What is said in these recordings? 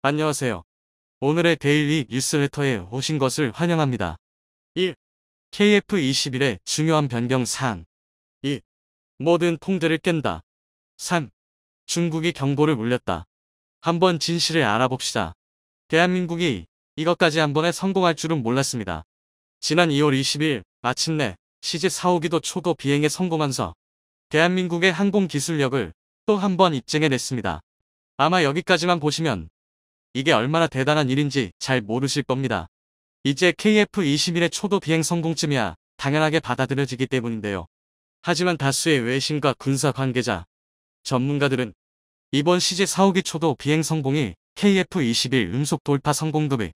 안녕하세요. 오늘의 데일리 뉴스레터에 오신 것을 환영합니다. 1. KF-21의 중요한 변경 사항. 2. 모든 통제를 깬다. 3. 중국이 경보를 울렸다. 한번 진실을 알아봅시다. 대한민국이 이것까지 한 번에 성공할 줄은 몰랐습니다. 지난 2월 20일 마침내 CJ-452도 초도 비행에 성공하면서 대한민국의 항공 기술력을 또 한 번 입증해냈습니다. 아마 여기까지만 보시면 이게 얼마나 대단한 일인지 잘 모르실 겁니다. 이제 KF-21의 초도 비행 성공쯤이야 당연하게 받아들여지기 때문인데요. 하지만 다수의 외신과 군사 관계자, 전문가들은 이번 CJ-452 초도 비행 성공이 KF-21 음속 돌파 성공급의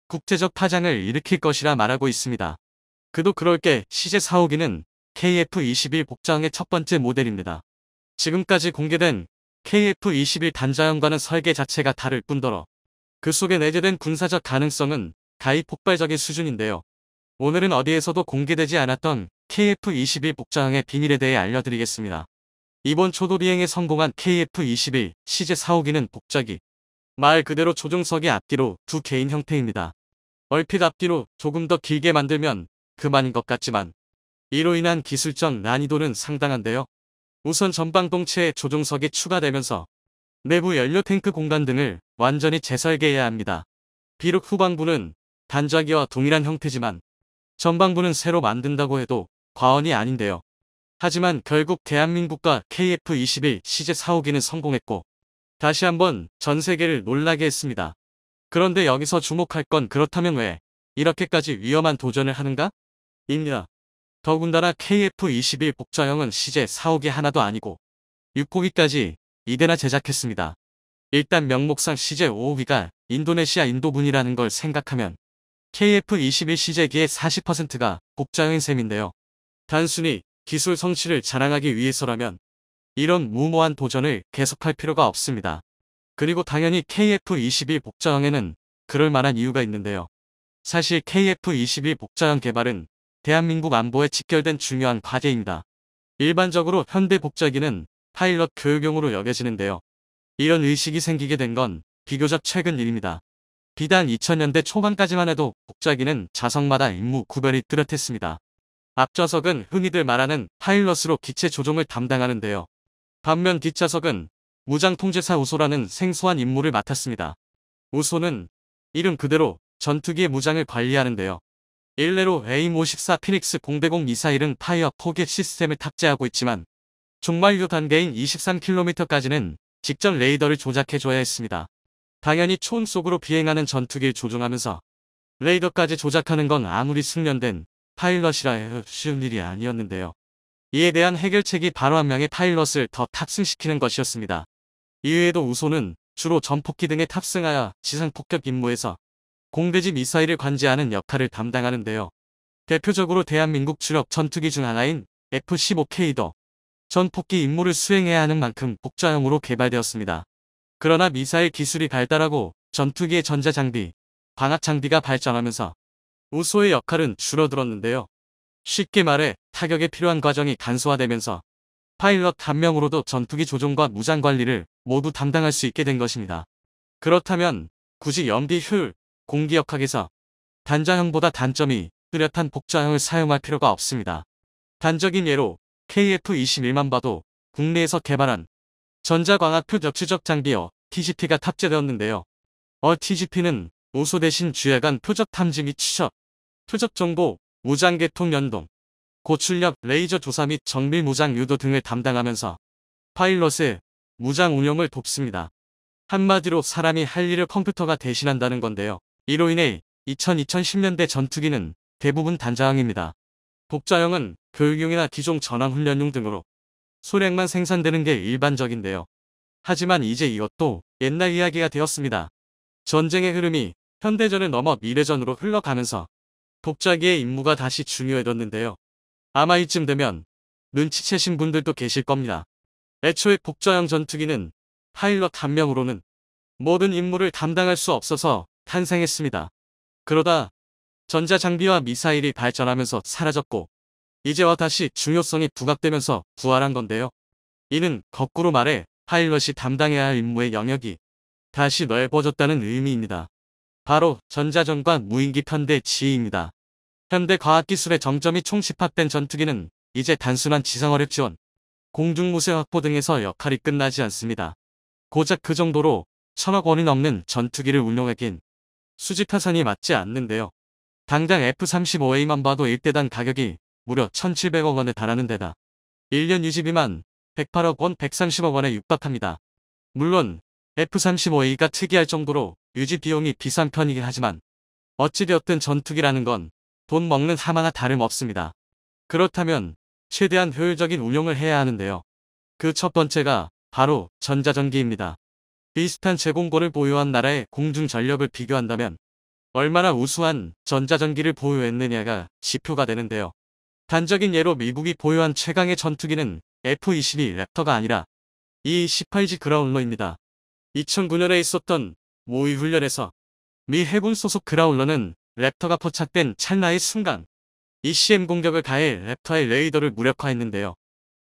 국제적 파장을 일으킬 것이라 말하고 있습니다. 그도 그럴 게 CJ-452는 KF-21 복장의 첫 번째 모델입니다. 지금까지 공개된 KF-21 단자형과는 설계 자체가 다를 뿐더러 그 속에 내재된 군사적 가능성은 가히 폭발적인 수준인데요. 오늘은 어디에서도 공개되지 않았던 KF-21 복장의 비밀에 대해 알려드리겠습니다. 이번 초도 비행에 성공한 KF-21 CJ-452는 복작이 말 그대로 조종석이 앞뒤로 두 개인 형태입니다. 얼핏 앞뒤로 조금 더 길게 만들면 그만인 것 같지만 이로 인한 기술적 난이도는 상당한데요. 우선 전방동체에 조종석이 추가되면서 내부 연료 탱크 공간 등을 완전히 재설계해야 합니다. 비록 후방부는 단자기와 동일한 형태지만 전방부는 새로 만든다고 해도 과언이 아닌데요. 하지만 결국 대한민국과 KF-21 CJ-452는 성공했고 다시 한번 전 세계를 놀라게 했습니다. 그런데 여기서 주목할 건 그렇다면 왜 이렇게까지 위험한 도전을 하는가? 입니다. 더군다나 KF-21 복자형은 CJ-452 하나도 아니고 6호기까지 2대나 제작했습니다. 일단 명목상 CJ-552가 인도네시아 인도분이라는 걸 생각하면 KF-21 CJ기의 40%가 복자형인 셈인데요. 단순히 기술 성취를 자랑하기 위해서라면 이런 무모한 도전을 계속할 필요가 없습니다. 그리고 당연히 KF-21 복자형에는 그럴 만한 이유가 있는데요. 사실 KF-21 복자형 개발은 대한민국 안보에 직결된 중요한 과제입니다. 일반적으로 현대 복자기는 파일럿 교육용으로 여겨지는데요. 이런 의식이 생기게 된 건 비교적 최근 일입니다. 비단 2000년대 초반까지만 해도 복자기는 좌석마다 임무 구별이 뚜렷했습니다. 앞좌석은 흔히들 말하는 파일럿으로 기체 조종을 담당하는데요. 반면 뒷좌석은 무장통제사 우소라는 생소한 임무를 맡았습니다. 우소는 이름 그대로 전투기의 무장을 관리하는데요. 일례로 AIM-54 피닉스 공대공 미사일은 파이어 포겟 시스템을 탑재하고 있지만 종말류 단계인 23km까지는 직접 레이더를 조작해줘야 했습니다. 당연히 초음 속으로 비행하는 전투기를 조종하면서 레이더까지 조작하는 건 아무리 숙련된 파일럿이라 해도 쉬운 일이 아니었는데요. 이에 대한 해결책이 바로 한 명의 파일럿을 더 탑승시키는 것이었습니다. 이외에도 우소는 주로 전폭기 등에 탑승하여 지상폭격 임무에서 공대지 미사일을 관제하는 역할을 담당하는데요. 대표적으로 대한민국 주력 전투기 중 하나인 F-15K도 전폭기 임무를 수행해야 하는 만큼 복자형으로 개발되었습니다. 그러나 미사일 기술이 발달하고 전투기의 전자장비, 광학장비가 발전하면서 우소의 역할은 줄어들었는데요. 쉽게 말해 타격에 필요한 과정이 간소화되면서 파일럿 한 명으로도 전투기 조종과 무장 관리를 모두 담당할 수 있게 된 것입니다. 그렇다면 굳이 연비 효율, 공기역학에서 단자형보다 단점이 뚜렷한 복자형을 사용할 필요가 없습니다. 단적인 예로 KF-21만 봐도 국내에서 개발한 전자광학 표적 추적 장비어 TGP가 탑재되었는데요. TGP는 우소 대신 주야간 표적 탐지 및 추적, 표적 정보, 무장 개통 연동, 고출력 레이저 조사 및 정밀 무장 유도 등을 담당하면서 파일럿의 무장 운용을 돕습니다. 한마디로 사람이 할 일을 컴퓨터가 대신한다는 건데요. 이로 인해 2010년대 전투기는 대부분 단자형입니다. 복자형은 교육용이나 기종 전환 훈련용 등으로 소량만 생산되는 게 일반적인데요. 하지만 이제 이것도 옛날 이야기가 되었습니다. 전쟁의 흐름이 현대전을 넘어 미래전으로 흘러가면서 복자기의 임무가 다시 중요해졌는데요. 아마 이쯤 되면 눈치채신 분들도 계실 겁니다. 애초에 복자형 전투기는 파일럿 한 명으로는 모든 임무를 담당할 수 없어서 탄생했습니다. 그러다 전자장비와 미사일이 발전하면서 사라졌고 이제와 다시 중요성이 부각되면서 부활한 건데요. 이는 거꾸로 말해 파일럿이 담당해야 할 임무의 영역이 다시 넓어졌다는 의미입니다. 바로 전자전과 무인기 편대 지휘입니다. 현대 과학기술의 정점이 총집합된 전투기는 이제 단순한 지상어력 지원, 공중무쇠 확보 등에서 역할이 끝나지 않습니다. 고작 그 정도로 1,000억 원이 넘는 전투기를 운용하기엔 수지 타산이 맞지 않는데요. 당장 F-35A만 봐도 1대당 가격이 무려 1,700억 원에 달하는 데다 1년 유지비만 108억 원, 130억 원에 육박합니다. 물론 F-35A가 특이할 정도로 유지 비용이 비싼 편이긴 하지만 어찌되었든 전투기라는 건 돈 먹는 하마나 다름없습니다. 그렇다면 최대한 효율적인 운용을 해야 하는데요. 그 첫 번째가 바로 전자전기입니다. 비슷한 제공권을 보유한 나라의 공중전력을 비교한다면 얼마나 우수한 전자전기를 보유했느냐가 지표가 되는데요. 단적인 예로 미국이 보유한 최강의 전투기는 F-22 랩터가 아니라 E-18G 그라울러입니다. 2009년에 있었던 모의 훈련에서 미 해군 소속 그라울러는 랩터가 포착된 찰나의 순간 ECM 공격을 가해 랩터의 레이더를 무력화했는데요.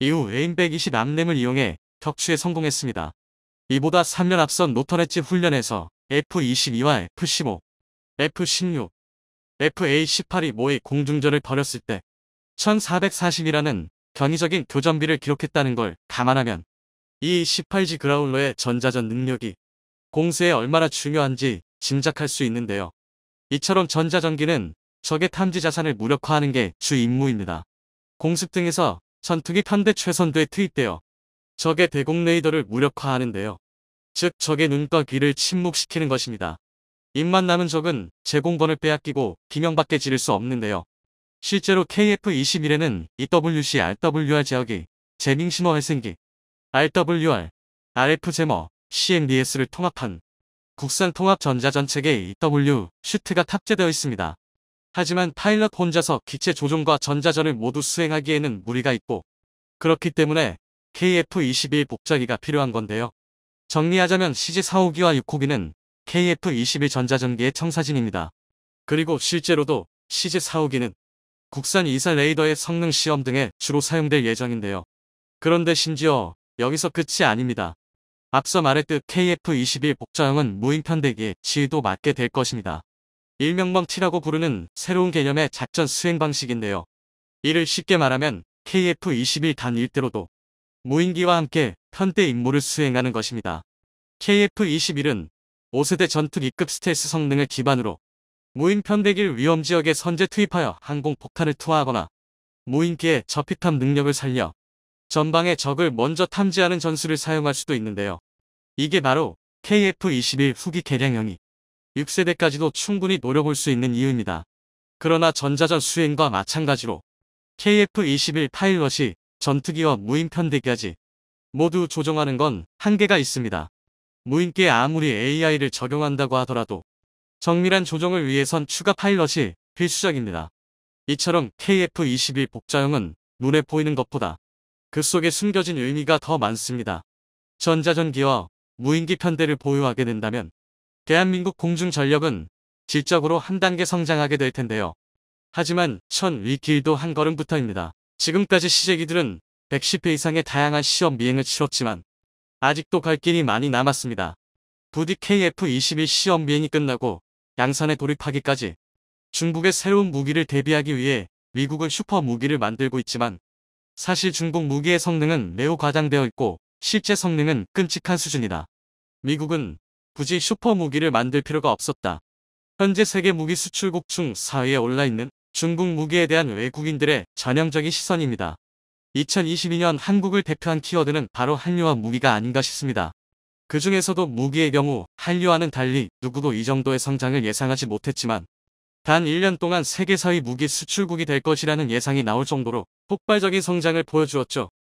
이후 AIM-120 암램을 이용해 격추에 성공했습니다. 이보다 3년 앞선 노턴 엣지 훈련에서 F-22와 F-15, F-16, FA-18이 모의 공중전을 벌였을 때 1440이라는 경이적인 교전비를 기록했다는 걸 감안하면 이 18G 그라울러의 전자전 능력이 공세에 얼마나 중요한지 짐작할 수 있는데요. 이처럼 전자전기는 적의 탐지 자산을 무력화하는 게 주 임무입니다. 공습 등에서 전투기 편대 최선두에 투입되어 적의 대공 레이더를 무력화하는데요. 즉 적의 눈과 귀를 침묵시키는 것입니다. 입만 남은 적은 제공권을 빼앗기고 비명밖에 지를 수 없는데요. 실제로 KF-21에는 EWC, RWR 제어기, 재밍신호 발생기, RWR, RF 제머, CMDS를 통합한 국산 통합 전자전체계 EW 슈트가 탑재되어 있습니다. 하지만 파일럿 혼자서 기체 조종과 전자전을 모두 수행하기에는 무리가 있고 그렇기 때문에 KF-21 복자기가 필요한 건데요. 정리하자면 CG-4호기와 6호기는 KF-21 전자전기의 청사진입니다. 그리고 실제로도 CG-4호기는 국산 이사 레이더의 성능 시험 등에 주로 사용될 예정인데요. 그런데 심지어 여기서 끝이 아닙니다. 앞서 말했듯 KF-21 복자형은 무인편대기에 지휘도 맡게 될 것입니다. 일명범 T라고 부르는 새로운 개념의 작전 수행 방식인데요. 이를 쉽게 말하면 KF-21 단 1대로도 무인기와 함께 편대 임무를 수행하는 것입니다. KF-21은 5세대 전투기급 스텔스 성능을 기반으로 무인 편대기를 위험지역에 선제 투입하여 항공폭탄을 투하하거나 무인기의 저피탐 능력을 살려 전방의 적을 먼저 탐지하는 전술을 사용할 수도 있는데요. 이게 바로 KF-21 후기 개량형이 6세대까지도 충분히 노려볼 수 있는 이유입니다. 그러나 전자전 수행과 마찬가지로 KF-21 파일럿이 전투기와 무인 편대기까지 모두 조종하는 건 한계가 있습니다. 무인기에 아무리 AI를 적용한다고 하더라도 정밀한 조종을 위해선 추가 파일럿이 필수적입니다. 이처럼 KF-21 복자형은 눈에 보이는 것보다 그 속에 숨겨진 의미가 더 많습니다. 전자전기와 무인기 편대를 보유하게 된다면 대한민국 공중전력은 질적으로 한 단계 성장하게 될 텐데요. 하지만 이 길도 한 걸음부터입니다. 지금까지 시제기들은 110회 이상의 다양한 시험 미행을 치렀지만 아직도 갈 길이 많이 남았습니다. 부디 KF-21 시험 미행이 끝나고 양산에 돌입하기까지 중국의 새로운 무기를 대비하기 위해 미국은 슈퍼 무기를 만들고 있지만 사실 중국 무기의 성능은 매우 과장되어 있고 실제 성능은 끔찍한 수준이다. 미국은 굳이 슈퍼 무기를 만들 필요가 없었다. 현재 세계 무기 수출국 중 4위에 올라있는 중국 무기에 대한 외국인들의 전형적인 시선입니다. 2022년 한국을 대표한 키워드는 바로 한류화 무기가 아닌가 싶습니다. 그 중에서도 무기의 경우 한류와는 달리 누구도 이 정도의 성장을 예상하지 못했지만 단 1년 동안 세계 4위 무기 수출국이 될 것이라는 예상이 나올 정도로 폭발적인 성장을 보여주었죠.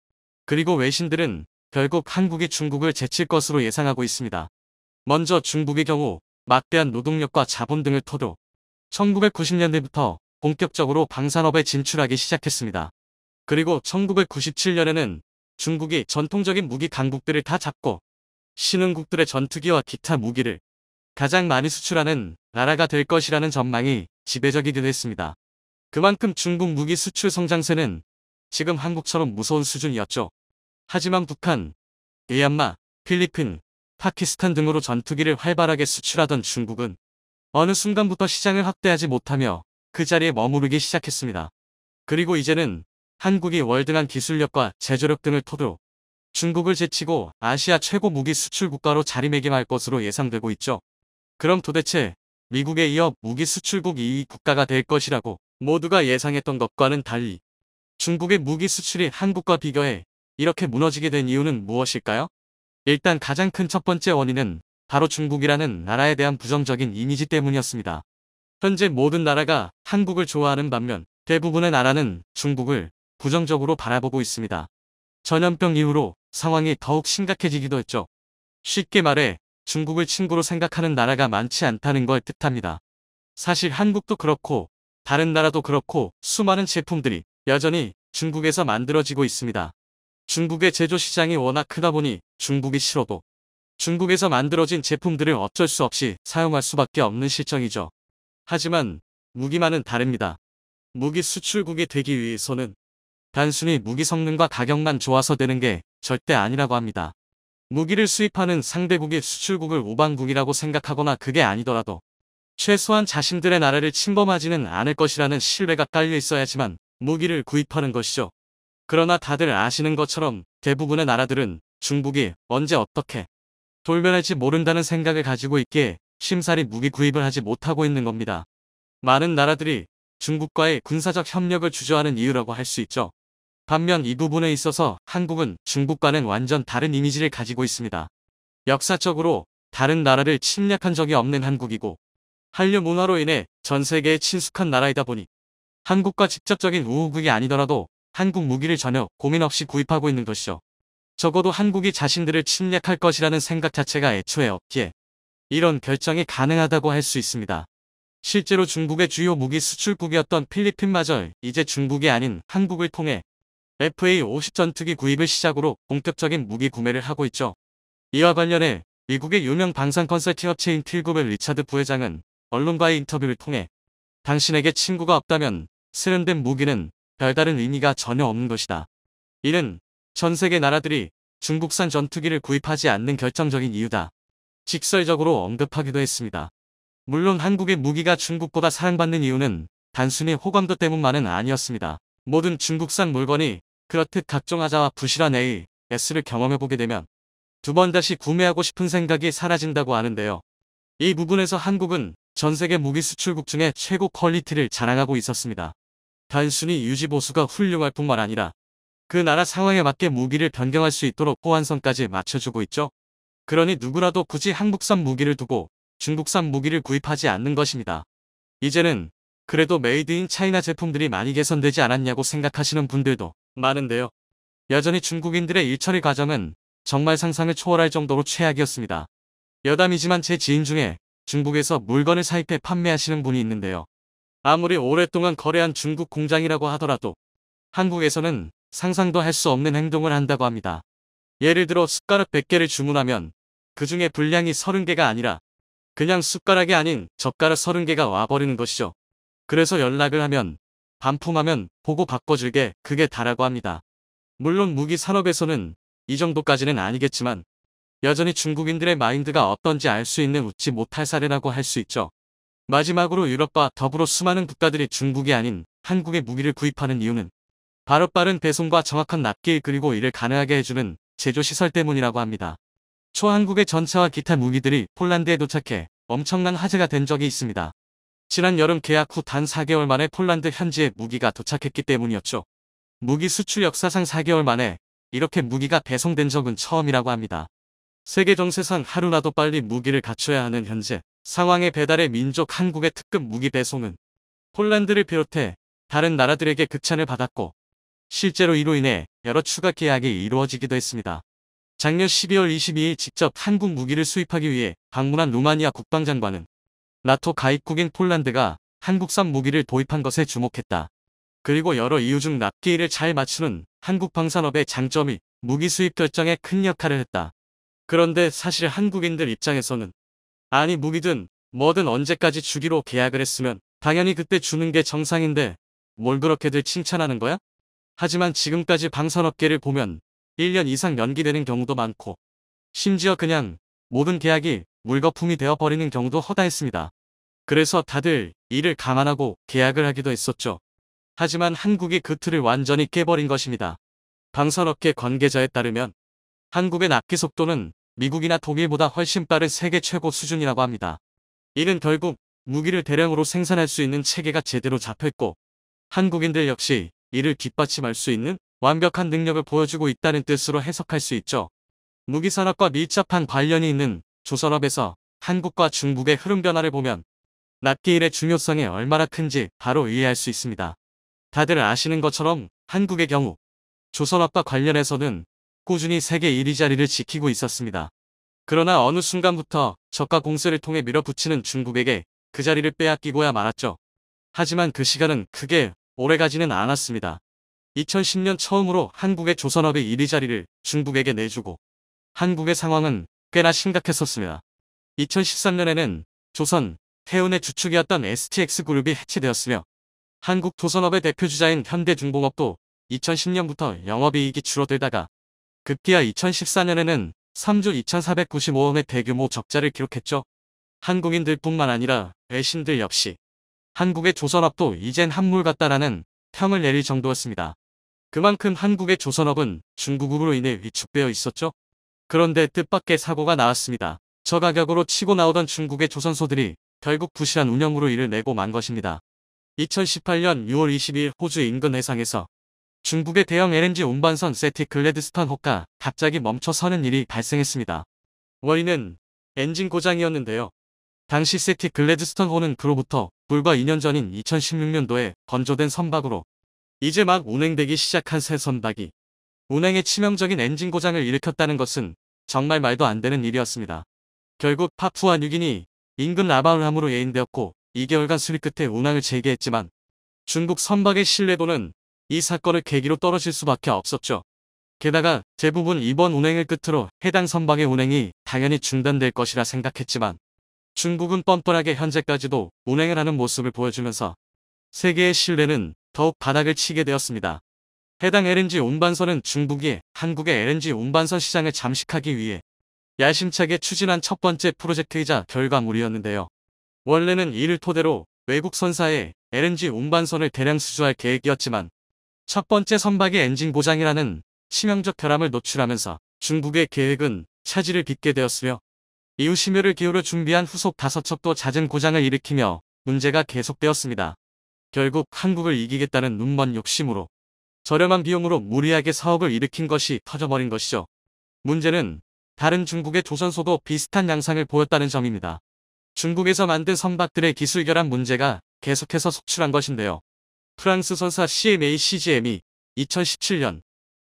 그리고 외신들은 결국 한국이 중국을 제칠 것으로 예상하고 있습니다. 먼저 중국의 경우 막대한 노동력과 자본 등을 토대로 1990년대부터 본격적으로 방산업에 진출하기 시작했습니다. 그리고 1997년에는 중국이 전통적인 무기 강국들을 다 잡고 신흥국들의 전투기와 기타 무기를 가장 많이 수출하는 나라가 될 것이라는 전망이 지배적이기도 했습니다. 그만큼 중국 무기 수출 성장세는 지금 한국처럼 무서운 수준이었죠. 하지만 북한, 미얀마, 필리핀, 파키스탄 등으로 전투기를 활발하게 수출하던 중국은 어느 순간부터 시장을 확대하지 못하며 그 자리에 머무르기 시작했습니다. 그리고 이제는 한국이 월등한 기술력과 제조력 등을 토대로 중국을 제치고 아시아 최고 무기 수출 국가로 자리매김할 것으로 예상되고 있죠. 그럼 도대체 미국에 이어 무기 수출국 2위 국가가 될 것이라고 모두가 예상했던 것과는 달리 중국의 무기 수출이 한국과 비교해 이렇게 무너지게 된 이유는 무엇일까요? 일단 가장 큰 첫 번째 원인은 바로 중국이라는 나라에 대한 부정적인 이미지 때문이었습니다. 현재 모든 나라가 한국을 좋아하는 반면 대부분의 나라는 중국을 부정적으로 바라보고 있습니다. 전염병 이후로 상황이 더욱 심각해지기도 했죠. 쉽게 말해 중국을 친구로 생각하는 나라가 많지 않다는 걸 뜻합니다. 사실 한국도 그렇고 다른 나라도 그렇고 수많은 제품들이 여전히 중국에서 만들어지고 있습니다. 중국의 제조 시장이 워낙 크다 보니 중국이 싫어도 중국에서 만들어진 제품들을 어쩔 수 없이 사용할 수밖에 없는 실정이죠. 하지만 무기만은 다릅니다. 무기 수출국이 되기 위해서는 단순히 무기 성능과 가격만 좋아서 되는 게 절대 아니라고 합니다. 무기를 수입하는 상대국이 수출국을 우방국이라고 생각하거나 그게 아니더라도 최소한 자신들의 나라를 침범하지는 않을 것이라는 신뢰가 깔려 있어야지만 무기를 구입하는 것이죠. 그러나 다들 아시는 것처럼 대부분의 나라들은 중국이 언제 어떻게 돌변할지 모른다는 생각을 가지고 있기에 쉽사리 무기 구입을 하지 못하고 있는 겁니다. 많은 나라들이 중국과의 군사적 협력을 주저하는 이유라고 할 수 있죠. 반면 이 부분에 있어서 한국은 중국과는 완전 다른 이미지를 가지고 있습니다. 역사적으로 다른 나라를 침략한 적이 없는 한국이고 한류 문화로 인해 전 세계에 친숙한 나라이다 보니 한국과 직접적인 우호국이 아니더라도 한국 무기를 전혀 고민 없이 구입하고 있는 것이죠. 적어도 한국이 자신들을 침략할 것이라는 생각 자체가 애초에 없기에 이런 결정이 가능하다고 할 수 있습니다. 실제로 중국의 주요 무기 수출국이었던 필리핀마저 이제 중국이 아닌 한국을 통해 FA-50 전투기 구입을 시작으로 본격적인 무기 구매를 하고 있죠. 이와 관련해 미국의 유명 방산 컨설팅 업체인 틸그룹의 리차드 부회장은 언론과의 인터뷰를 통해 당신에게 친구가 없다면 세련된 무기는 별다른 의미가 전혀 없는 것이다. 이는 전 세계 나라들이 중국산 전투기를 구입하지 않는 결정적인 이유다. 직설적으로 언급하기도 했습니다. 물론 한국의 무기가 중국보다 사랑받는 이유는 단순히 호감도 때문만은 아니었습니다. 모든 중국산 물건이 그렇듯 각종 하자와 부실한 AS를 경험해보게 되면 두 번 다시 구매하고 싶은 생각이 사라진다고 하는데요. 이 부분에서 한국은 전 세계 무기 수출국 중에 최고 퀄리티를 자랑하고 있었습니다. 단순히 유지보수가 훌륭할 뿐만 아니라 그 나라 상황에 맞게 무기를 변경할 수 있도록 호환성까지 맞춰주고 있죠. 그러니 누구라도 굳이 한국산 무기를 두고 중국산 무기를 구입하지 않는 것입니다. 이제는 그래도 메이드 인 차이나 제품들이 많이 개선되지 않았냐고 생각하시는 분들도 많은데요. 여전히 중국인들의 일처리 과정은 정말 상상을 초월할 정도로 최악이었습니다. 여담이지만 제 지인 중에 중국에서 물건을 사입해 판매하시는 분이 있는데요. 아무리 오랫동안 거래한 중국 공장이라고 하더라도 한국에서는 상상도 할 수 없는 행동을 한다고 합니다. 예를 들어 숟가락 100개를 주문하면 그 중에 분량이 30개가 아니라 그냥 숟가락이 아닌 젓가락 30개가 와버리는 것이죠. 그래서 연락을 하면 반품하면 보고 바꿔줄게 그게 다라고 합니다. 물론 무기 산업에서는 이 정도까지는 아니겠지만 여전히 중국인들의 마인드가 어떤지 알 수 있는 웃지 못할 사례라고 할 수 있죠. 마지막으로 유럽과 더불어 수많은 국가들이 중국이 아닌 한국의 무기를 구입하는 이유는 바로 빠른 배송과 정확한 납기일 그리고 이를 가능하게 해주는 제조시설 때문이라고 합니다. 초한국의 전차와 기타 무기들이 폴란드에 도착해 엄청난 화제가 된 적이 있습니다. 지난 여름 계약 후 단 4개월 만에 폴란드 현지에 무기가 도착했기 때문이었죠. 무기 수출 역사상 4개월 만에 이렇게 무기가 배송된 적은 처음이라고 합니다. 세계 정세상 하루라도 빨리 무기를 갖춰야 하는 현재 상황의 배달의 민족 한국의 특급 무기 배송은 폴란드를 비롯해 다른 나라들에게 극찬을 받았고 실제로 이로 인해 여러 추가 계약이 이루어지기도 했습니다. 작년 12월 22일 직접 한국 무기를 수입하기 위해 방문한 루마니아 국방장관은 나토 가입국인 폴란드가 한국산 무기를 도입한 것에 주목했다. 그리고 여러 이유 중 납기일을 잘 맞추는 한국 방산업의 장점이 무기 수입 결정에 큰 역할을 했다. 그런데 사실 한국인들 입장에서는 아니 무기든 뭐든 언제까지 주기로 계약을 했으면 당연히 그때 주는 게 정상인데 뭘 그렇게들 칭찬하는 거야? 하지만 지금까지 방산업계를 보면 1년 이상 연기되는 경우도 많고 심지어 그냥 모든 계약이 물거품이 되어버리는 경우도 허다했습니다. 그래서 다들 이를 감안하고 계약을 하기도 했었죠. 하지만 한국이 그 틀을 완전히 깨버린 것입니다. 방산업계 관계자에 따르면 한국의 납기 속도는 미국이나 독일보다 훨씬 빠른 세계 최고 수준이라고 합니다. 이는 결국 무기를 대량으로 생산할 수 있는 체계가 제대로 잡혔고 한국인들 역시 이를 뒷받침할 수 있는 완벽한 능력을 보여주고 있다는 뜻으로 해석할 수 있죠. 무기산업과 밀접한 관련이 있는 조선업에서 한국과 중국의 흐름 변화를 보면 납기 일의 중요성이 얼마나 큰지 바로 이해할 수 있습니다. 다들 아시는 것처럼 한국의 경우 조선업과 관련해서는 꾸준히 세계 1위 자리를 지키고 있었습니다. 그러나 어느 순간부터 저가 공세를 통해 밀어붙이는 중국에게 그 자리를 빼앗기고야 말았죠. 하지만 그 시간은 크게 오래가지는 않았습니다. 2010년 처음으로 한국의 조선업의 1위 자리를 중국에게 내주고 한국의 상황은 꽤나 심각했었습니다. 2013년에는 조선, 태운의 주축이었던 STX그룹이 해체되었으며 한국 조선업의 대표주자인 현대중공업도 2010년부터 영업이익이 줄어들다가 급기야 2014년에는 3조 2495원의 대규모 적자를 기록했죠. 한국인들뿐만 아니라 외신들 역시 한국의 조선업도 이젠 한물 같다라는 평을 내릴 정도였습니다. 그만큼 한국의 조선업은 중국으로 인해 위축되어 있었죠. 그런데 뜻밖의 사고가 나왔습니다. 저가격으로 치고 나오던 중국의 조선소들이 결국 부실한 운영으로 이를 내고 만 것입니다. 2018년 6월 22일 호주 인근 해상에서 중국의 대형 LNG 운반선 세티 글래드스턴 호가 갑자기 멈춰서는 일이 발생했습니다. 원인은 엔진 고장이었는데요. 당시 세티 글래드스턴 호는 그로부터 불과 2년 전인 2016년도에 건조된 선박으로 이제 막 운행되기 시작한 새 선박이 운행에 치명적인 엔진 고장을 일으켰다는 것은 정말 말도 안 되는 일이었습니다. 결국 파푸아 뉴기니 인근 라바울함으로 예인되었고 2개월간 수리 끝에 운항을 재개했지만 중국 선박의 신뢰도는 이 사건을 계기로 떨어질 수밖에 없었죠. 게다가 대부분 이번 운행을 끝으로 해당 선박의 운행이 당연히 중단될 것이라 생각했지만 중국은 뻔뻔하게 현재까지도 운행을 하는 모습을 보여주면서 세계의 신뢰는 더욱 바닥을 치게 되었습니다. 해당 LNG 운반선은 중국이 한국의 LNG 운반선 시장을 잠식하기 위해 야심차게 추진한 첫 번째 프로젝트이자 결과물이었는데요. 원래는 이를 토대로 외국 선사에 LNG 운반선을 대량 수주할 계획이었지만 첫 번째 선박의 엔진 고장이라는 치명적 결함을 노출하면서 중국의 계획은 차질을 빚게 되었으며 이후 심혈을 기울여 준비한 후속 5척도 잦은 고장을 일으키며 문제가 계속되었습니다. 결국 한국을 이기겠다는 눈먼 욕심으로 저렴한 비용으로 무리하게 사업을 일으킨 것이 터져버린 것이죠. 문제는 다른 중국의 조선소도 비슷한 양상을 보였다는 점입니다. 중국에서 만든 선박들의 기술 결함 문제가 계속해서 속출한 것인데요. 프랑스 선사 CMA CGM이 2017년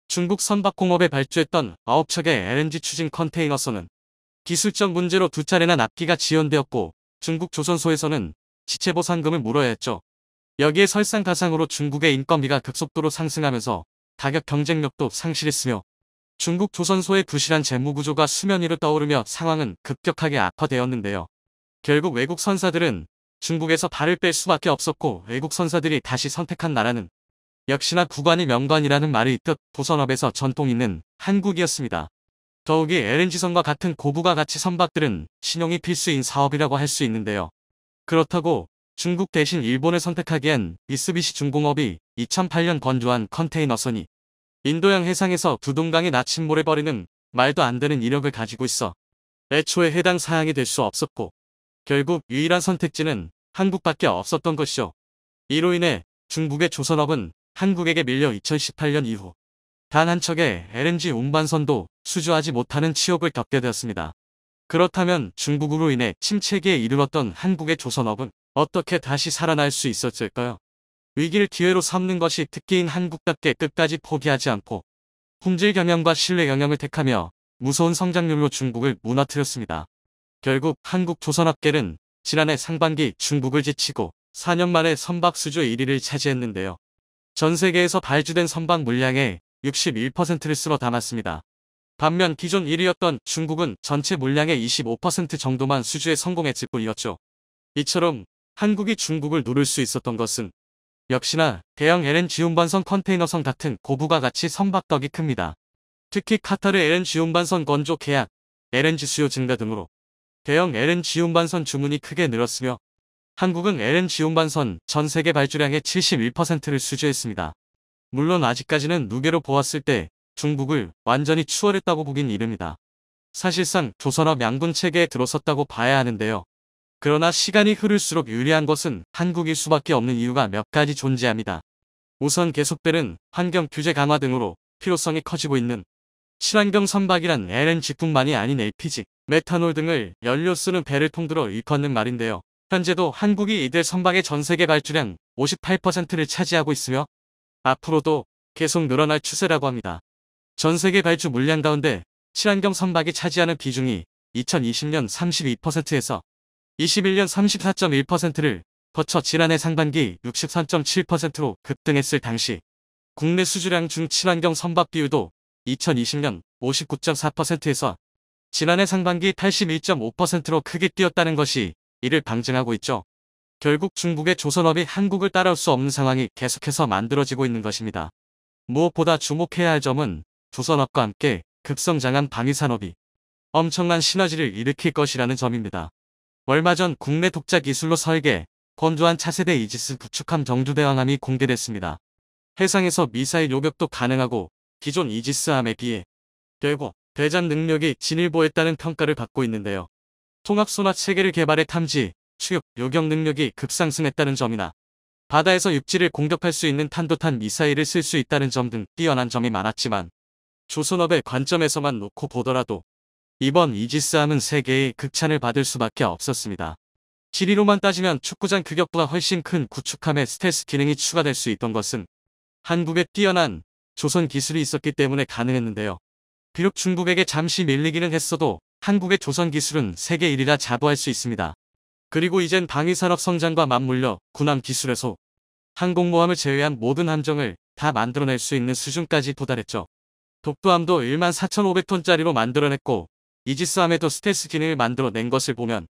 중국 선박공업에 발주했던 9척의 LNG 추진 컨테이너선은 기술적 문제로 2차례나 납기가 지연되었고 중국 조선소에서는 지체보상금을 물어야 했죠. 여기에 설상가상으로 중국의 인건비가 급속도로 상승하면서 가격 경쟁력도 상실했으며 중국 조선소의 부실한 재무구조가 수면 위로 떠오르며 상황은 급격하게 악화되었는데요. 결국 외국 선사들은 중국에서 발을 뺄 수밖에 없었고 외국 선사들이 다시 선택한 나라는 역시나 국관이 명관이라는 말이 있듯 조선업에서 전통 있는 한국이었습니다. 더욱이 LNG선과 같은 고부가 가치 선박들은 신용이 필수인 사업이라고 할 수 있는데요. 그렇다고 중국 대신 일본을 선택하기엔 미쓰비시 중공업이 2008년 건조한 컨테이너선이 인도양 해상에서 두동강에 나침몰해버리는 말도 안 되는 이력을 가지고 있어 애초에 해당 사항이 될 수 없었고 결국 유일한 선택지는 한국밖에 없었던 것이죠. 이로 인해 중국의 조선업은 한국에게 밀려 2018년 이후 단 한 척의 LNG 운반선도 수주하지 못하는 치욕을 겪게 되었습니다. 그렇다면 중국으로 인해 침체기에 이르렀던 한국의 조선업은 어떻게 다시 살아날 수 있었을까요? 위기를 기회로 삼는 것이 특기인 한국답게 끝까지 포기하지 않고 품질 경영과 신뢰 경영을 택하며 무서운 성장률로 중국을 무너뜨렸습니다. 결국 한국 조선업계는 지난해 상반기 중국을 제치고 4년 만에 선박 수주 1위를 차지했는데요. 전 세계에서 발주된 선박 물량의 61%를 쓸어 담았습니다. 반면 기존 1위였던 중국은 전체 물량의 25% 정도만 수주에 성공했을 뿐이었죠. 이처럼 한국이 중국을 누를 수 있었던 것은 역시나 대형 LNG 운반선 컨테이너선 같은 고부가 가치 선박 덕이 큽니다. 특히 카타르 LNG 운반선 건조 계약, LNG 수요 증가 등으로 대형 LNG 운반선 주문이 크게 늘었으며 한국은 LNG 운반선 전 세계 발주량의 71%를 수주했습니다. 물론 아직까지는 누계로 보았을 때 중국을 완전히 추월했다고 보긴 이릅니다. 사실상 조선업 양분 체계에 들어섰다고 봐야 하는데요. 그러나 시간이 흐를수록 유리한 것은 한국일 수밖에 없는 이유가 몇 가지 존재합니다. 우선 계속되는 환경 규제 강화 등으로 필요성이 커지고 있는 친환경 선박이란 LNG뿐만이 아닌 LPG, 메탄올 등을 연료 쓰는 배를 통틀어 일컫는 말인데요. 현재도 한국이 이들 선박의 전세계 발주량 58%를 차지하고 있으며 앞으로도 계속 늘어날 추세라고 합니다. 전세계 발주 물량 가운데 친환경 선박이 차지하는 비중이 2020년 32%에서 21년 34.1%를 거쳐 지난해 상반기 63.7%로 급등했을 당시 국내 수주량 중 친환경 선박 비율도 2020년 59.4%에서 지난해 상반기 81.5%로 크게 뛰었다는 것이 이를 방증하고 있죠. 결국 중국의 조선업이 한국을 따라올 수 없는 상황이 계속해서 만들어지고 있는 것입니다. 무엇보다 주목해야 할 점은 조선업과 함께 급성장한 방위산업이 엄청난 시너지를 일으킬 것이라는 점입니다. 얼마 전 국내 독자 기술로 설계, 건조한 차세대 이지스 구축함 정주대왕함이 공개됐습니다. 해상에서 미사일 요격도 가능하고 기존 이지스함에 비해 대고 대전 능력이 진일보했다는 평가를 받고 있는데요. 통합소나 체계를 개발해 탐지, 추격, 요격 능력이 급상승했다는 점이나 바다에서 육지를 공격할 수 있는 탄도탄 미사일을 쓸 수 있다는 점 등 뛰어난 점이 많았지만 조선업의 관점에서만 놓고 보더라도 이번 이지스함은 세계의 극찬을 받을 수밖에 없었습니다. 길이로만 따지면 축구장 규격보다 훨씬 큰 구축함에 스텔스 기능이 추가될 수 있던 것은 한국의 뛰어난 조선 기술이 있었기 때문에 가능했는데요. 비록 중국에게 잠시 밀리기는 했어도 한국의 조선 기술은 세계 1위라 자부할 수 있습니다. 그리고 이젠 방위산업 성장과 맞물려 군함 기술에서 항공모함을 제외한 모든 함정을 다 만들어낼 수 있는 수준까지 도달했죠. 독도함도 14,500톤짜리로 만들어냈고 이지스함에도 스텔스 기능을 만들어낸 것을 보면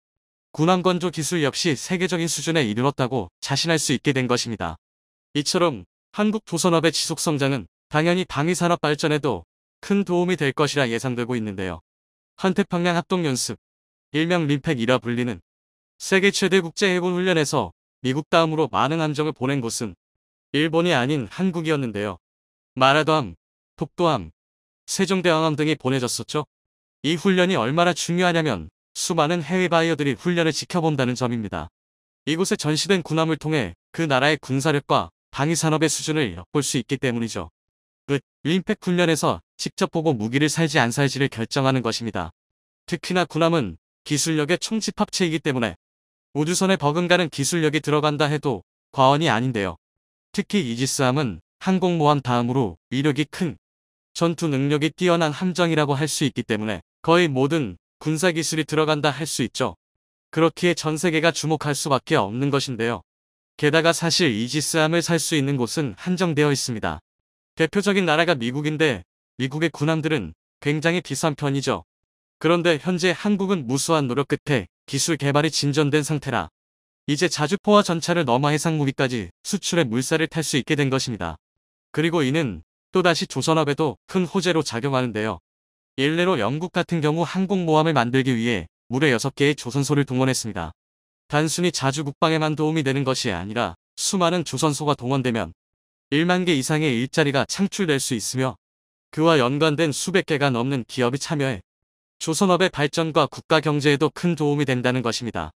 군함 건조 기술 역시 세계적인 수준에 이르렀다고 자신할 수 있게 된 것입니다. 이처럼 한국 조선업의 지속 성장은 당연히 방위산업 발전에도 큰 도움이 될 것이라 예상되고 있는데요. 환태평양 합동연습, 일명 림팩이라 불리는 세계 최대 국제해군훈련에서 미국 다음으로 많은 함정을 보낸 곳은 일본이 아닌 한국이었는데요. 마라도함, 독도함, 세종대왕함 등이 보내졌었죠. 이 훈련이 얼마나 중요하냐면 수많은 해외 바이어들이 훈련을 지켜본다는 점입니다. 이곳에 전시된 군함을 통해 그 나라의 군사력과 방위산업의 수준을 엿볼 수 있기 때문이죠. 림팩 훈련에서 직접 보고 무기를 살지 안 살지를 결정하는 것입니다. 특히나 군함은 기술력의 총집합체이기 때문에 우주선에 버금가는 기술력이 들어간다 해도 과언이 아닌데요. 특히 이지스함은 항공모함 다음으로 위력이 큰 전투 능력이 뛰어난 함정이라고 할 수 있기 때문에 거의 모든 군사기술이 들어간다 할 수 있죠. 그렇기에 전 세계가 주목할 수밖에 없는 것인데요. 게다가 사실 이지스함을 살 수 있는 곳은 한정되어 있습니다. 대표적인 나라가 미국인데 미국의 군함들은 굉장히 비싼 편이죠. 그런데 현재 한국은 무수한 노력 끝에 기술 개발이 진전된 상태라 이제 자주포와 전차를 넘어 해상무기까지 수출의 물살을 탈 수 있게 된 것입니다. 그리고 이는 또다시 조선업에도 큰 호재로 작용하는데요. 일례로 영국 같은 경우 항공모함을 만들기 위해 무려 6개의 조선소를 동원했습니다. 단순히 자주 국방에만 도움이 되는 것이 아니라 수많은 조선소가 동원되면 1만 개 이상의 일자리가 창출될 수 있으며 그와 연관된 수백 개가 넘는 기업이 참여해 조선업의 발전과 국가 경제에도 큰 도움이 된다는 것입니다.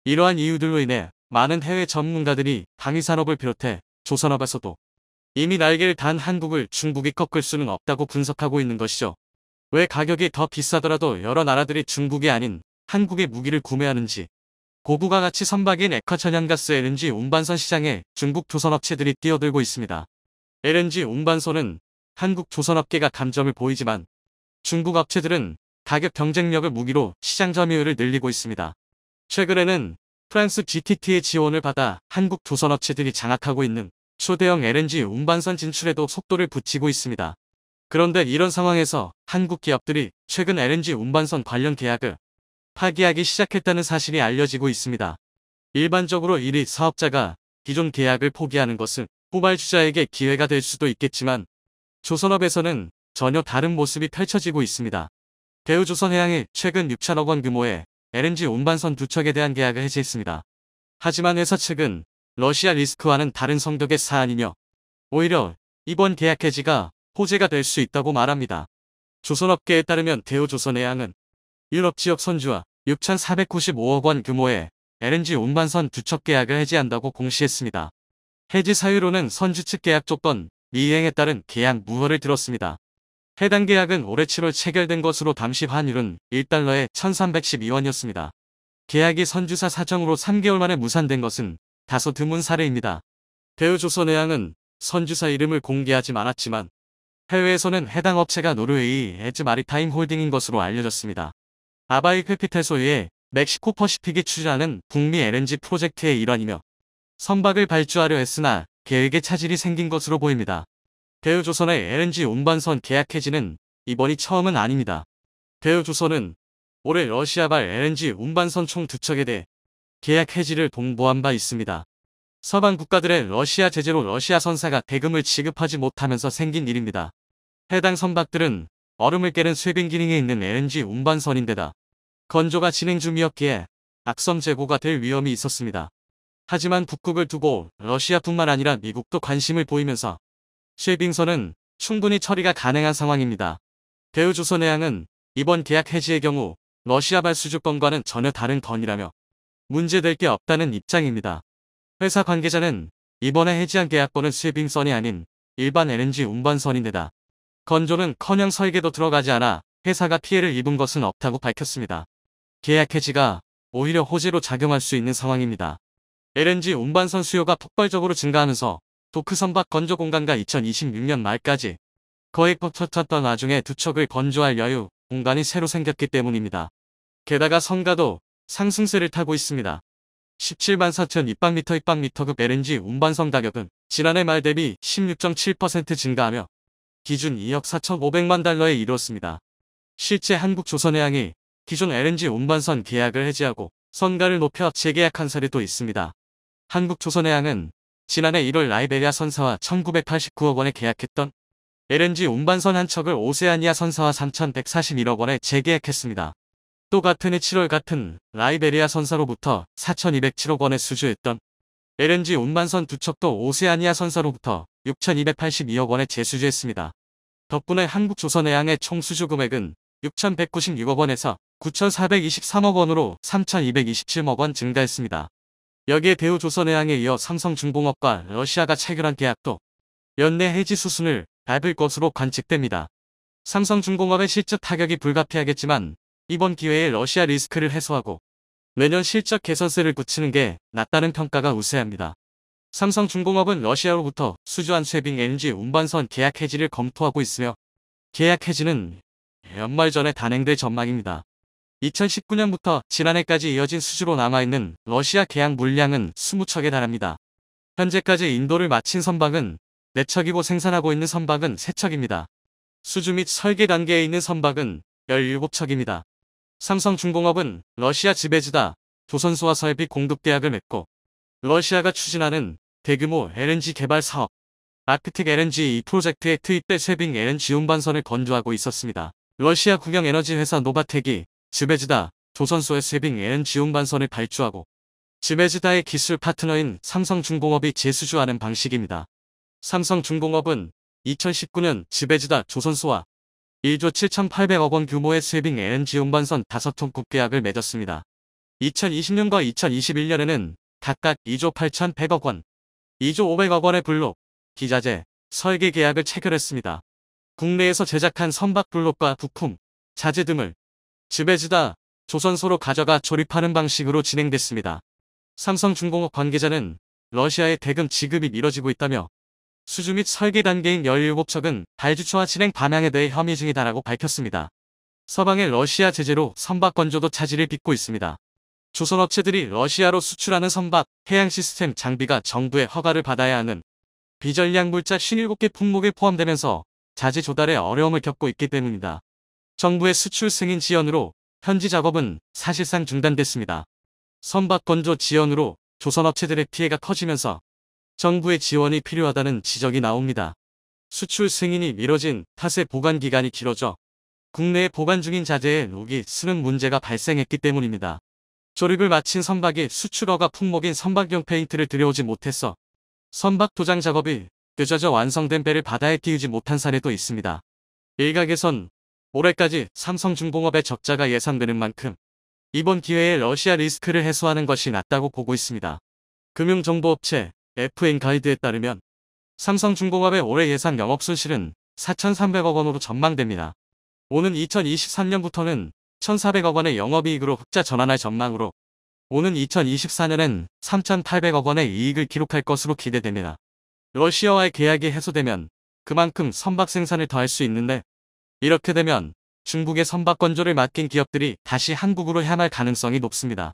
이러한 이유들로 인해 많은 해외 전문가들이 방위산업을 비롯해 조선업에서도 이미 날개를 단 한국을 중국이 꺾을 수는 없다고 분석하고 있는 것이죠. 왜 가격이 더 비싸더라도 여러 나라들이 중국이 아닌 한국의 무기를 구매하는지, 고부가 가치 선박인 액화천연가스 LNG 운반선 시장에 중국 조선업체들이 뛰어들고 있습니다. LNG 운반선은 한국 조선업계가 감점을 보이지만 중국 업체들은 가격 경쟁력을 무기로 시장 점유율을 늘리고 있습니다. 최근에는 프랑스 GTT의 지원을 받아 한국 조선업체들이 장악하고 있는 초대형 LNG 운반선 진출에도 속도를 붙이고 있습니다. 그런데 이런 상황에서 한국 기업들이 최근 LNG 운반선 관련 계약을 파기하기 시작했다는 사실이 알려지고 있습니다. 일반적으로 1위 사업자가 기존 계약을 포기하는 것은 후발주자에게 기회가 될 수도 있겠지만 조선업에서는 전혀 다른 모습이 펼쳐지고 있습니다. 대우조선해양이 최근 6천억 원 규모의 LNG 운반선 2척에 대한 계약을 해지했습니다. 하지만 회사 측은 러시아 리스크와는 다른 성격의 사안이며 오히려 이번 계약 해지가 호재가 될 수 있다고 말합니다. 조선업계에 따르면 대우조선해양은 유럽 지역 선주와 6,495억 원 규모의 LNG 운반선 2척 계약을 해지한다고 공시했습니다. 해지 사유로는 선주 측 계약 조건 미이행에 따른 계약 무효를 들었습니다. 해당 계약은 올해 7월 체결된 것으로 당시 환율은 1달러에 1,312원이었습니다. 계약이 선주사 사정으로 3개월 만에 무산된 것은 다소 드문 사례입니다. 대우조선해양은 선주사 이름을 공개하지 않았지만 해외에서는 해당 업체가 노르웨이 에즈 마리타임 홀딩인 것으로 알려졌습니다. 아바이 캐피탈 소유의 멕시코 퍼시픽이 추진하는 북미 LNG 프로젝트의 일환이며 선박을 발주하려 했으나 계획에 차질이 생긴 것으로 보입니다. 대우조선의 LNG 운반선 계약 해지는 이번이 처음은 아닙니다. 대우조선은 올해 러시아발 LNG 운반선 총 2척에 대해 계약 해지를 통보한 바 있습니다. 서방 국가들의 러시아 제재로 러시아 선사가 대금을 지급하지 못하면서 생긴 일입니다. 해당 선박들은 얼음을 깨는 쇄빙 기능에 있는 LNG 운반선인데다 건조가 진행 중이었기에 악성 재고가 될 위험이 있었습니다. 하지만 북극을 두고 러시아뿐만 아니라 미국도 관심을 보이면서 쇄빙선은 충분히 처리가 가능한 상황입니다. 대우조선해양은 이번 계약 해지의 경우 러시아발 수주권과는 전혀 다른 건이라며 문제될 게 없다는 입장입니다. 회사 관계자는 이번에 해지한 계약권은 쇄빙선이 아닌 일반 LNG 운반선인데다 건조는커녕 설계도 들어가지 않아 회사가 피해를 입은 것은 없다고 밝혔습니다. 계약 해지가 오히려 호재로 작용할 수 있는 상황입니다. LNG 운반선 수요가 폭발적으로 증가하면서 도크 선박 건조 공간과 2026년 말까지 거의 꽉찼던 와중에 2척을 건조할 여유 공간이 새로 생겼기 때문입니다. 게다가 선가도 상승세를 타고 있습니다. 17만 4천 입방미터급 LNG 운반선 가격은 지난해 말 대비 16.7% 증가하며 기준 2억 4,500만 달러에 이르렀습니다. 실제 한국조선해양이 기존 LNG 운반선 계약을 해지하고 선가를 높여 재계약한 사례도 있습니다. 한국조선해양은 지난해 1월 라이베리아 선사와 1,989억 원에 계약했던 LNG 운반선 한 척을 오세아니아 선사와 3,141억 원에 재계약했습니다. 또 같은 해 7월 같은 라이베리아 선사로부터 4,207억 원에 수주했던 LNG 운반선 2척도 오세아니아 선사로부터 6,282억 원에 재수주했습니다. 덕분에 한국조선해양의 총 수주 금액은 6,196억 원에서 9,423억 원으로 3,227억 원 증가했습니다. 여기에 대우조선해양에 이어 삼성중공업과 러시아가 체결한 계약도 연내 해지 수순을 밟을 것으로 관측됩니다. 삼성중공업의 실적 타격이 불가피하겠지만 이번 기회에 러시아 리스크를 해소하고 내년 실적 개선세를 붙이는 게 낫다는 평가가 우세합니다. 삼성중공업은 러시아로부터 수주한 쇄빙 LNG 운반선 계약 해지를 검토하고 있으며 계약 해지는 연말 전에 단행될 전망입니다. 2019년부터 지난해까지 이어진 수주로 남아있는 러시아 계약 물량은 20척에 달합니다. 현재까지 인도를 마친 선박은 4척이고 생산하고 있는 선박은 3척입니다. 수주 및 설계 단계에 있는 선박은 17척입니다. 삼성중공업은 러시아 지베즈다 조선소와 설비 공급 계약을 맺고 러시아가 추진하는 대규모 LNG 개발 사업 아크틱 LNG 이 프로젝트에 투입될 쇄빙 LNG 운반선을 건조하고 있었습니다. 러시아 국영 에너지 회사 노바텍이 지베즈다 조선소의 쇄빙 LNG 운반선을 발주하고 지베즈다의 기술 파트너인 삼성중공업이 재수주하는 방식입니다. 삼성중공업은 2019년 지베즈다 조선소와 1조 7,800억 원 규모의 쇄빙 LNG 운반선 5톤급 계약을 맺었습니다. 2020년과 2021년에는 각각 2조 8,100억 원, 2조 500억 원의 블록, 기자재, 설계 계약을 체결했습니다. 국내에서 제작한 선박 블록과 부품, 자재 등을 지베즈다 조선소로 가져가 조립하는 방식으로 진행됐습니다. 삼성중공업 관계자는 러시아의 대금 지급이 미뤄지고 있다며 수주 및 설계 단계인 17척은 발주처와 진행 방향에 대해 협의 중이다라고 밝혔습니다. 서방의 러시아 제재로 선박 건조도 차질을 빚고 있습니다. 조선업체들이 러시아로 수출하는 선박, 해양 시스템 장비가 정부의 허가를 받아야 하는 비전량 물자 57개 품목에 포함되면서 자재 조달에 어려움을 겪고 있기 때문입니다. 정부의 수출 승인 지연으로 현지 작업은 사실상 중단됐습니다. 선박 건조 지연으로 조선업체들의 피해가 커지면서 정부의 지원이 필요하다는 지적이 나옵니다. 수출 승인이 미뤄진 탓에 보관 기간이 길어져 국내에 보관 중인 자재에 녹이 쓰는 문제가 발생했기 때문입니다. 조립을 마친 선박이 수출 허가 품목인 선박용 페인트를 들여오지 못해서 선박 도장 작업이 늦어져 완성된 배를 바다에 띄우지 못한 사례도 있습니다. 일각에선 올해까지 삼성중공업의 적자가 예상되는 만큼 이번 기회에 러시아 리스크를 해소하는 것이 낫다고 보고 있습니다. 금융정보업체 FN 가이드에 따르면 삼성중공업의 올해 예상 영업손실은 4,300억 원으로 전망됩니다. 오는 2023년부터는 1,400억 원의 영업이익으로 흑자 전환할 전망으로 오는 2024년엔 3,800억 원의 이익을 기록할 것으로 기대됩니다. 러시아와의 계약이 해소되면 그만큼 선박 생산을 더 할 수 있는데 이렇게 되면 중국의 선박 건조를 맡긴 기업들이 다시 한국으로 향할 가능성이 높습니다.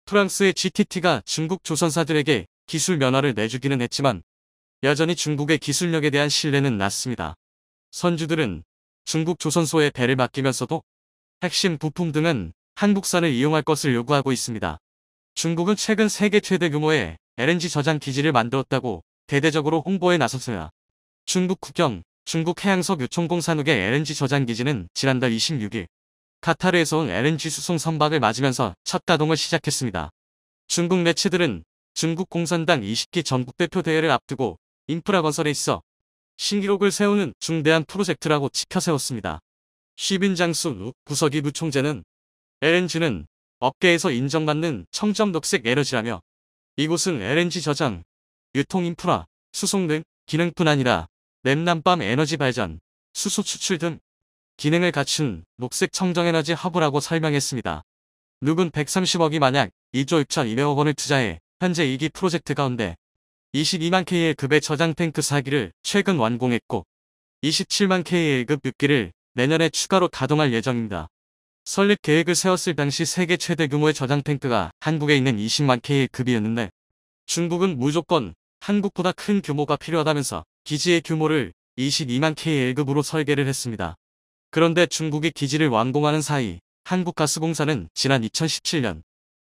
프랑스의 GTT가 중국 조선사들에게 기술 면허를 내주기는 했지만 여전히 중국의 기술력에 대한 신뢰는 낮습니다. 선주들은 중국 조선소에 배를 맡기면서도 핵심 부품 등은 한국산을 이용할 것을 요구하고 있습니다. 중국은 최근 세계 최대 규모의 LNG 저장 기지를 만들었다고 대대적으로 홍보에 나섰으나 중국 국영 중국해양석 유통공사국의 LNG 저장 기지는 지난달 26일 카타르에서 온 LNG 수송 선박을 맞으면서 첫 가동을 시작했습니다. 중국 매체들은 중국 공산당 20기 전국대표 대회를 앞두고 인프라 건설에 있어 신기록을 세우는 중대한 프로젝트라고 치켜세웠습니다. 쉬빈장수 부서기 부총재는 LNG는 업계에서 인정받는 청정 녹색 에너지라며 이곳은 LNG 저장, 유통 인프라, 수송 등 기능뿐 아니라 냉난밤 에너지 발전, 수소 추출 등 기능을 갖춘 녹색 청정에너지 허브라고 설명했습니다. 룩은 130억이 만약 2조 6,200억 원을 투자해 현재 2기 프로젝트 가운데 22만 K의 급의 저장 탱크 4기를 최근 완공했고 27만 K의 급 6기를 내년에 추가로 가동할 예정입니다. 설립 계획을 세웠을 당시 세계 최대 규모의 저장 탱크가 한국에 있는 20만 K의 급이었는데 중국은 무조건 한국보다 큰 규모가 필요하다면서 기지의 규모를 22만 K의 1급으로 설계를 했습니다. 그런데 중국이 기지를 완공하는 사이 한국가스공사는 지난 2017년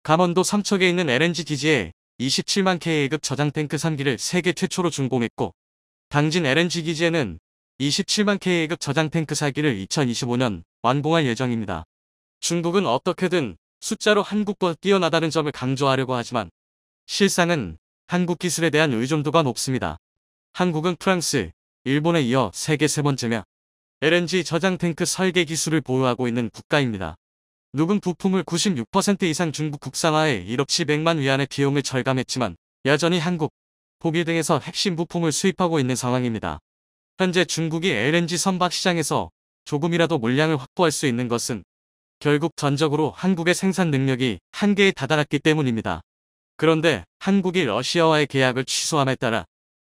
강원도 삼척에 있는 LNG 기지에 27만 K의 1급 저장 탱크 3기를 세계 최초로 준공했고 당진 LNG 기지에는 27만 K의 1급 저장 탱크 4기를 2025년 완공할 예정입니다. 중국은 어떻게든 숫자로 한국보다 뛰어나다는 점을 강조하려고 하지만 실상은 한국 기술에 대한 의존도가 높습니다. 한국은 프랑스, 일본에 이어 세계 세 번째며 LNG 저장 탱크 설계 기술을 보유하고 있는 국가입니다. 룩은 부품을 96% 이상 중국 국산화에 1억 700만 위안의 비용을 절감했지만 여전히 한국, 독일 등에서 핵심 부품을 수입하고 있는 상황입니다. 현재 중국이 LNG 선박 시장에서 조금이라도 물량을 확보할 수 있는 것은 결국 전적으로 한국의 생산 능력이 한계에 다다랐기 때문입니다. 그런데 한국이 러시아와의 계약을 취소함에 따라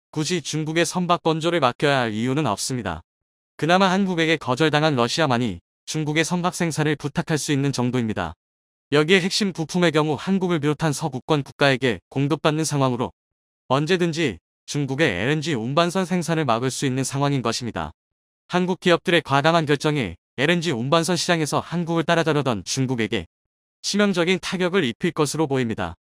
굳이 중국의 선박 건조를 맡겨야 할 이유는 없습니다. 그나마 한국에게 거절당한 러시아만이 중국의 선박 생산을 부탁할 수 있는 정도입니다. 여기에 핵심 부품의 경우 한국을 비롯한 서구권 국가에게 공급받는 상황으로 언제든지 중국의 LNG 운반선 생산을 막을 수 있는 상황인 것입니다. 한국 기업들의 과감한 결정이 LNG 운반선 시장에서 한국을 따라잡려던 중국에게 치명적인 타격을 입힐 것으로 보입니다.